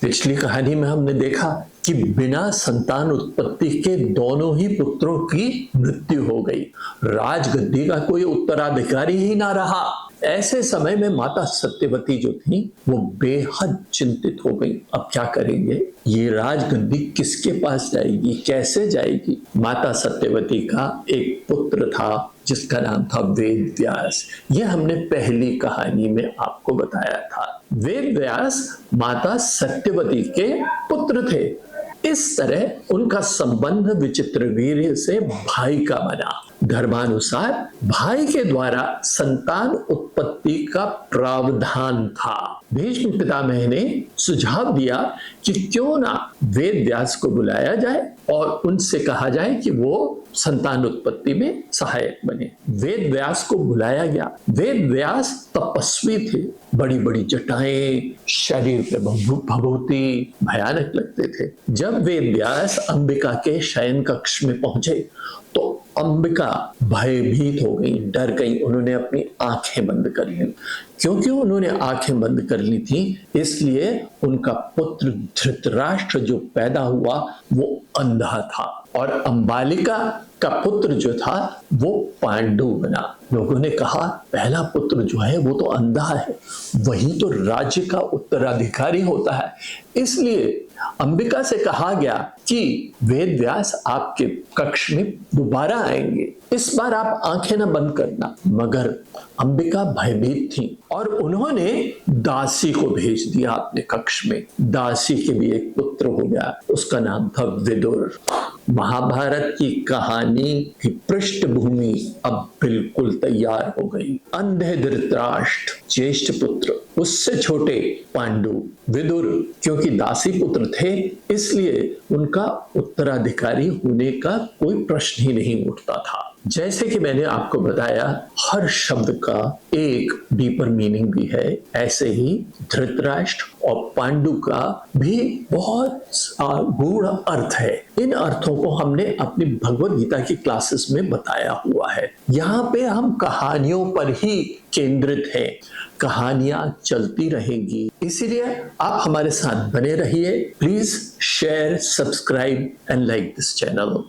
पिछली कहानी में हमने देखा कि बिना संतान उत्पत्ति के दोनों ही पुत्रों की मृत्यु हो गई। राजगद्दी का कोई उत्तराधिकारी ही ना रहा। ऐसे समय में माता सत्यवती जो थी वो बेहद चिंतित हो गई। अब क्या करेंगे, ये राजगद्दी किसके पास जाएगी, कैसे जाएगी। माता सत्यवती का एक पुत्र था जिसका नाम था वेद व्यास। ये हमने पहली कहानी में आपको बताया था। वेद व्यास माता सत्यवती के पुत्र थे। इस तरह उनका संबंध विचित्रवीर्य से भाई का बना। धर्मानुसार भाई के द्वारा संतान उत्पत्ति का प्रावधान था। भीष्म पितामह ने सुझाव दिया कि क्यों ना वेद व्यास को बुलाया जाए और उनसे कहा जाए कि वो संतान उत्पत्ति में सहायक बने। वेद व्यास को बुलाया गया। वेद व्यास तपस्वी थे, बड़ी बड़ी जटाएं, शरीर पे भभूति भयानक लगते थे। जब वेद व्यास अंबिका के शयन कक्ष में पहुंचे तो अंबिका भयभीत हो गई, डर गई। उन्होंने अपनी आंखें बंद कर ली। क्योंकि उन्होंने आंखें बंद कर ली थी, इसलिए उनका पुत्र धृतराष्ट्र जो पैदा हुआ वो अंधा था और अंबालिका का पुत्र जो था वो पांडु बना। लोगों ने कहा पहला पुत्र जो है वो तो अंधा है, वही तो राज्य का उत्तराधिकारी होता है। इसलिए अंबिका से कहा गया कि वेद व्यास आपके कक्ष में दोबारा आएंगे, इस बार आप आंखें न बंद करना। मगर अंबिका भयभीत थी और उन्होंने दासी को भेज दिया अपने कक्ष में। दासी के भी एक पुत्र हो गया, उसका नाम था विदुर। महाभारत की कहानी की पृष्ठभूमि अब बिल्कुल तैयार हो गई। अंधे धृतराष्ट्र ज्येष्ठ पुत्र, उससे छोटे पांडु, विदुर क्योंकि दासी पुत्र थे इसलिए उनका उत्तराधिकारी होने का कोई प्रश्न ही नहीं उठता था। जैसे कि मैंने आपको बताया हर शब्द का एक डीपर मीनिंग भी है, ऐसे ही धृतराष्ट्र और पांडु का भी बहुत गूढ़ अर्थ है। इन अर्थों को हमने अपनी भगवद गीता की क्लासेस में बताया हुआ है। यहाँ पे हम कहानियों पर ही केंद्रित हैं, कहानियां चलती रहेंगी, इसीलिए आप हमारे साथ बने रहिए। Please share, subscribe and like this channel.